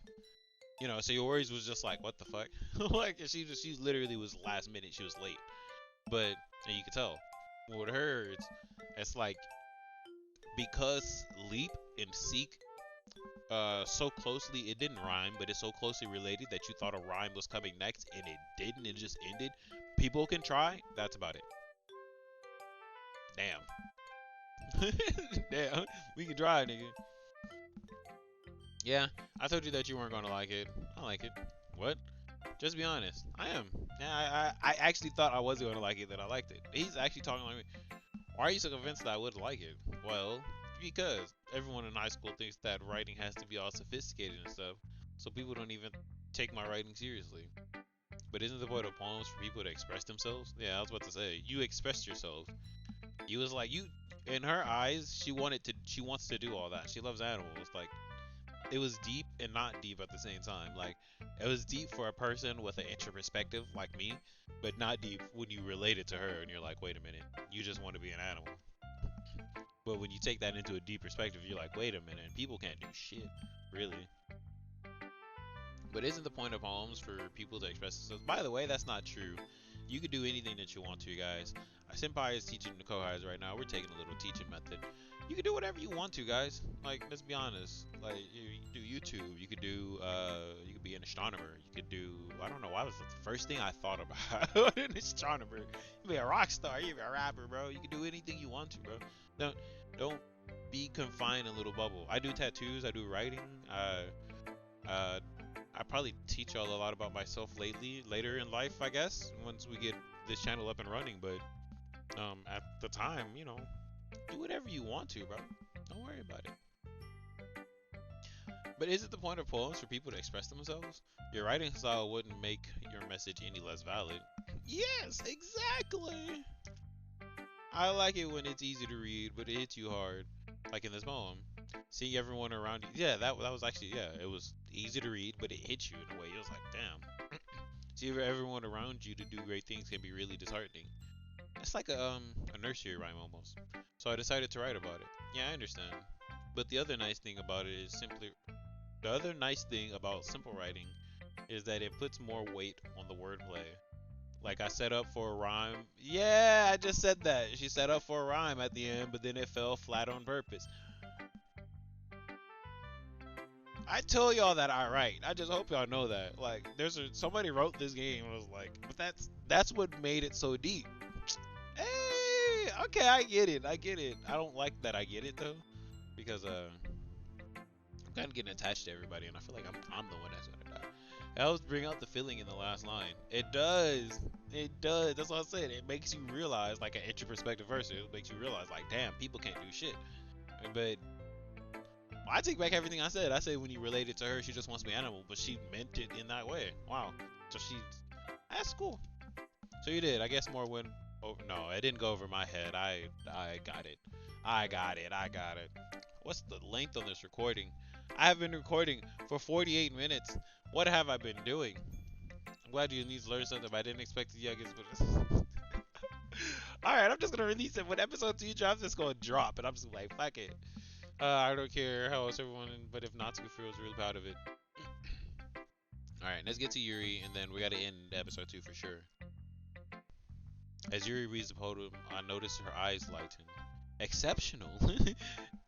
You know, so your worries was just like, what the fuck? Like she literally was last minute. She was late, but and you could tell. With her, it's like because leap and seek so closely it didn't rhyme, but it's so closely related that you thought a rhyme was coming next and it didn't. It just ended. People can try. That's about it. Damn. Damn. We can try, nigga. Yeah, I told you that you weren't gonna like it. I like it. What? Just be honest. I am. Yeah, I actually thought I wasn't gonna like it. That I liked it. He's actually talking like me. Why are you so convinced that I would like it? Well, because everyone in high school thinks that writing has to be all sophisticated and stuff, so people don't even take my writing seriously. But isn't the point of poems for people to express themselves? Yeah, I was about to say. You expressed yourself. You was like you. In her eyes, she wants to do all that. She loves animals. Like it was deep and not deep at the same time. Like it was deep for a person with an intro perspective like me, but not deep when you relate it to her and you're like, wait a minute, you just want to be an animal. But when you take that into a deep perspective, you're like, wait a minute, people can't do shit, really. But isn't the point of poems for people to express themselves? By the way, that's not true. You can do anything that you want to, guys. Senpai is teaching the Kohais right now. We're taking a little teaching method. You can do whatever you want to, guys. Like, let's be honest. Like, you can do YouTube. You could do, you could be an astronomer. You could do, I don't know why was the first thing I thought about. An astronomer. You can be a rock star. You can be a rapper, bro. You can do anything you want to, bro. Don't be confined in a little bubble. I do tattoos. I do writing. Uh, I probably teach y'all a lot about myself later in life, I guess, once we get this channel up and running. But at the time, do whatever you want to, bro. Don't worry about it. But is it the point of poems for people to express themselves? Your writing style wouldn't make your message any less valid. Yes, exactly. I like it when it's easy to read, but it hits you hard, like in this poem. Seeing everyone around you, yeah, that was actually, yeah, it was easy to read, but it hit you in a way. It was like, damn. See everyone around you to do great things can be really disheartening. It's like a nursery rhyme almost. So I decided to write about it. Yeah, I understand. But the other nice thing about simple writing is that it puts more weight on the wordplay. Like I set up for a rhyme. Yeah, I just said that. She set up for a rhyme at the end, but then it fell flat on purpose. I tell y'all that I write. I just hope y'all know that. Like, somebody wrote this game and was like, but that's what made it so deep. Hey, okay, I get it. I get it. I don't like that I get it though, because I'm kind of getting attached to everybody, and I feel like I'm the one that's gonna die. It helps bring out the feeling in the last line. It does. It does. That's what I said. It makes you realize, like an intro perspective versus, it makes you realize, like, damn, people can't do shit. But I take back everything I said. I said when you relate it to her, she just wants to be animal, but she meant it in that way. Wow. So that's cool. So you did. I guess more went. Oh no, it didn't go over my head. I got it. I got it. I got it. What's the length on this recording? I have been recording for 48 minutes. What have I been doing? I'm glad you need to learn something, but I didn't expect it. Yeah, I guess. Alright, I'm just gonna release it. When episode 2 drops, it's gonna drop, and I'm just like, fuck it. I don't care how else everyone, but if Natsu feels really proud of it. Alright, let's get to Yuri, and then we gotta end episode 2 for sure. As Yuri reads the poem, I notice her eyes lighten. Exceptional.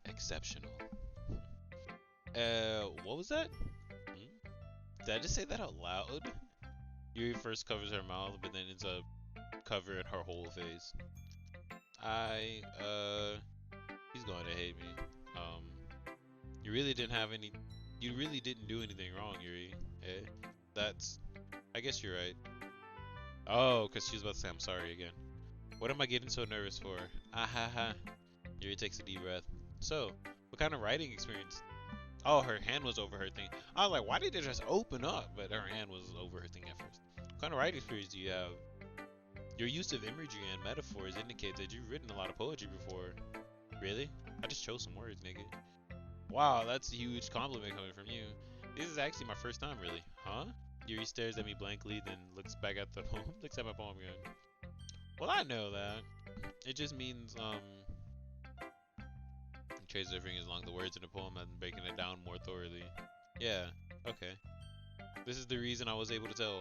Exceptional. What was that? Did I just say that out loud? Yuri first covers her mouth, but then ends up covering her whole face. He's going to hate me. You really didn't have any. You really didn't do anything wrong, Yuri. Eh? I guess you're right. Oh, because she was about to say I'm sorry again. What am I getting so nervous for? Ah ha ha. Yuri takes a deep breath. So, what kind of writing experience? Oh, her hand was over her thing. I was like, why did it just open up? But her hand was over her thing at first. What kind of writing experience do you have? Your use of imagery and metaphors indicates that you've written a lot of poetry before. Really? I just chose some words, nigga. Wow, that's a huge compliment coming from you. This is actually my first time, really. Huh? Yuri stares at me blankly, then looks back at the poem. Looks at my poem again. Well, I know that. It just means, traces her fingers along the words in the poem and breaking it down more thoroughly. Yeah, okay. This is the reason I was able to tell.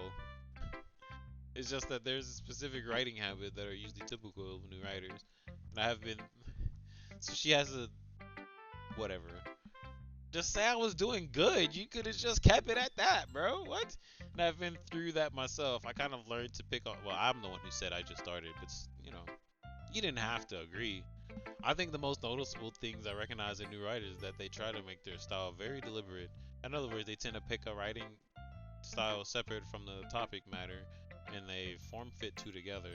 It's just that there's a specific writing habit that are usually typical of new writers. And I have been. So she has a. Whatever. Just say I was doing good. You could have just kept it at that, bro. What? And I've been through that myself. I kind of learned to pick up. Well, I'm the one who said I just started, but you know, you didn't have to agree. I think the most noticeable things I recognize in new writers is that they try to make their style very deliberate. In other words, they tend to pick a writing style separate from the topic matter, and they form fit two together.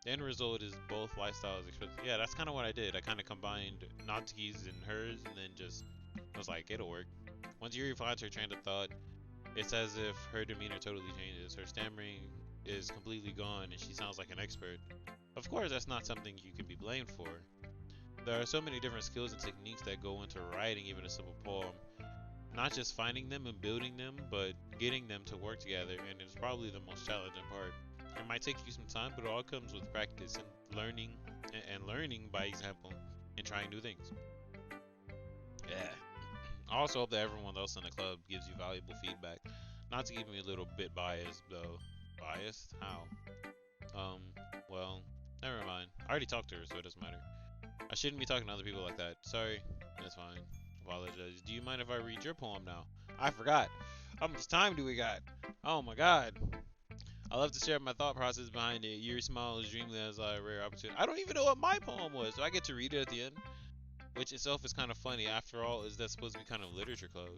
The end result is both lifestyles expressed. Yeah, that's kind of what I did. I kind of combined Natsuki's and hers, and then just was like, it'll work. Once Yuri finds her train of thought, it's as if her demeanor totally changes. Her stammering is completely gone, and she sounds like an expert. Of course, that's not something you can be blamed for. There are so many different skills and techniques that go into writing even a simple poem. Not just finding them and building them, but getting them to work together, and it's probably the most challenging part. It might take you some time, but it all comes with practice and learning by example and trying new things. Yeah. I also hope that everyone else in the club gives you valuable feedback. Not to keep me a little bit biased though. Biased? How? Um, well, never mind. I already talked to her, so it doesn't matter. I shouldn't be talking to other people like that. Sorry. That's fine. Apologize. Do you mind if I read your poem now? I forgot. How much time do we got? Oh my god. I love to share my thought process behind it. Yuri smiles dreamily as I rare opportunity. I don't even know what my poem was, so I get to read it at the end. Which itself is kind of funny. After all, is that supposed to be kind of literature club?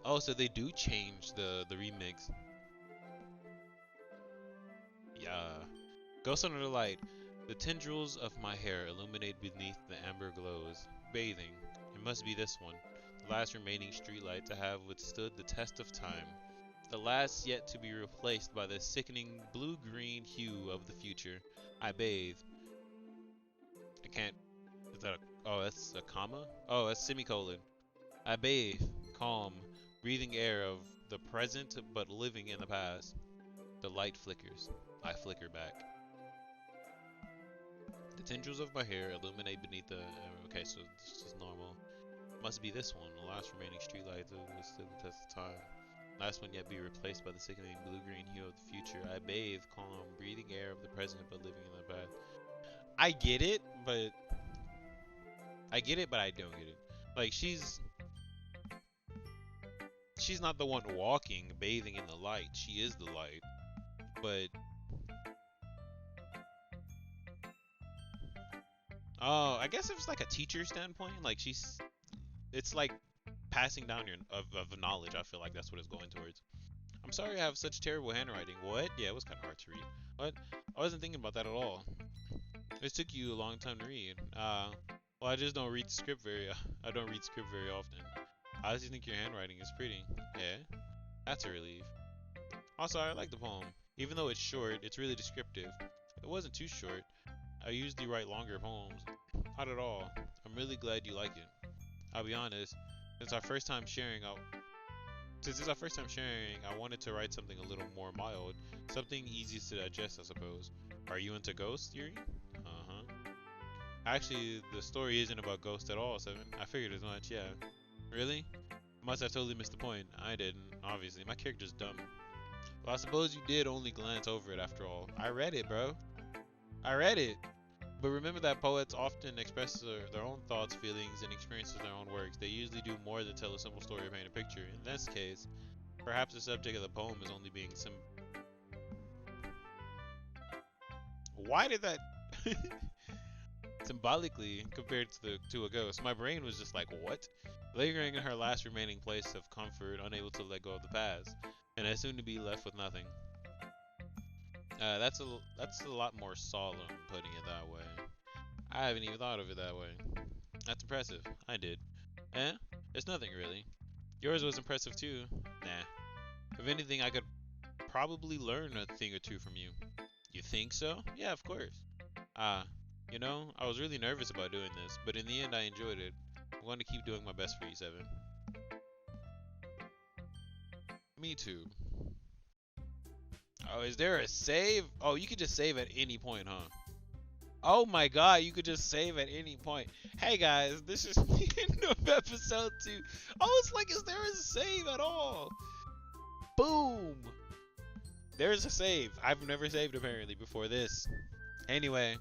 Oh, so they do change the remix. Yeah. Ghost under the light. The tendrils of my hair illuminate beneath the amber glows. Bathing. It must be this one. The last remaining streetlight to have withstood the test of time. The last yet to be replaced by the sickening blue-green hue of the future. I bathe. I can't. Is that a. Oh, that's a comma? Oh, that's semicolon. I bathe. Calm. Breathing air of the present but living in the past. The light flickers. I flicker back. The tendrils of my hair illuminate beneath the. Okay, so this is normal. Must be this one, the last remaining streetlight that will stand the test of time. Last one yet be replaced by the sickening blue-green hue of the future. I bathe, calm, breathing air of the present but living in the past. I get it, but I don't get it. Like she's not the one walking, bathing in the light. She is the light. But oh, I guess it was like a teacher standpoint. Like it's like passing down of knowledge. I feel like that's what it's going towards. I'm sorry I have such terrible handwriting. What? Yeah, it was kind of hard to read. What? I wasn't thinking about that at all. This took you a long time to read. Well, I just don't read script very. I don't read script very often. I just think your handwriting is pretty. Yeah, that's a relief. Also, I like the poem. Even though it's short, it's really descriptive. It wasn't too short. I usually write longer poems. Not at all. I'm really glad you like it. I'll be honest. Since our first time sharing, I wanted to write something a little more mild, something easy to digest, I suppose. Are you into ghosts, Yuri? Uh-huh. Actually, the story isn't about ghosts at all, Seven. I figured as much, yeah. Really? Must have totally missed the point. I didn't, obviously. My character's dumb. Well, I suppose you did only glance over it after all. I read it, bro. I read it. But remember that poets often express their own thoughts, feelings, and experiences in their own works. They usually do more than tell a simple story or paint a picture. In this case, perhaps the subject of the poem is only being Why did that symbolically compared to a ghost? My brain was just like, what? Lingering in her last remaining place of comfort, unable to let go of the past, and as soon to be left with nothing. That's a lot more solemn putting it that way. I haven't even thought of it that way. That's impressive. I did. Eh? It's nothing really. Yours was impressive too. Nah. If anything, I could probably learn a thing or two from you. You think so? Yeah, of course. You know, I was really nervous about doing this, but in the end I enjoyed it. I'm going to keep doing my best for you, Seven. Me too. Oh, is there a save? Oh, you can just save at any point, huh? Oh my god, you could just save at any point. Hey guys, this is the end of episode 2. Oh, it's like, is there a save at all? Boom! There's a save. I've never saved apparently before this. Anyway,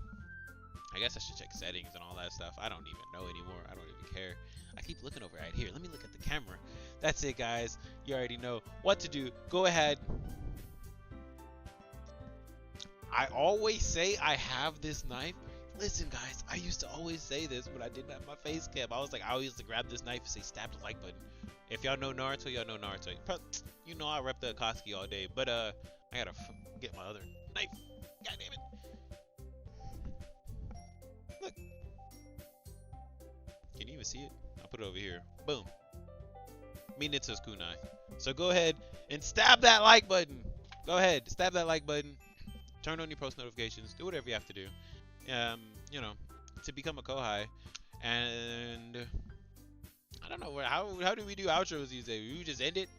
I guess I should check settings and all that stuff. I don't even know anymore. I don't even care. I keep looking over right here. Let me look at the camera. That's it, guys. You already know what to do. Go ahead. I always say I have this knife. Listen, guys, I used to always say this when I didn't have my face cam. I was like, I always used to grab this knife and say, stab the like button. If y'all know Naruto, y'all know Naruto. You know I rep the Akatsuki all day. But, I gotta get my other knife. God damn it. Look. Can you even see it? I'll put it over here. Boom. Minetsu's kunai. So go ahead and stab that like button. Go ahead, stab that like button. Turn on your post notifications. Do whatever you have to do. You know, to become a kohai. And I don't know how do we do outros these days? We just end it.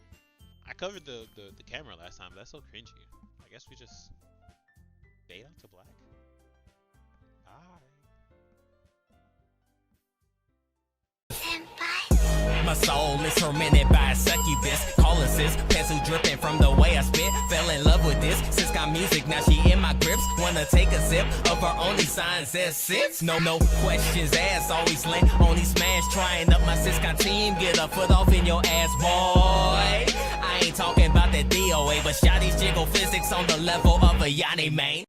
I covered the camera last time. That's so cringy. I guess we just fade out to black.
My soul is tormented by a succubus. Calling sis, pencil dripping from the way I spit. Fell in love with this, sis got music, now she in my grips. Wanna take a sip of her only sign says sits. No questions asked, always lent. Only smash, trying up my sis got team. Get a foot off in your ass, boy. I ain't talking about that DOA, but shotty's jiggle physics on the level of a Yanni, man.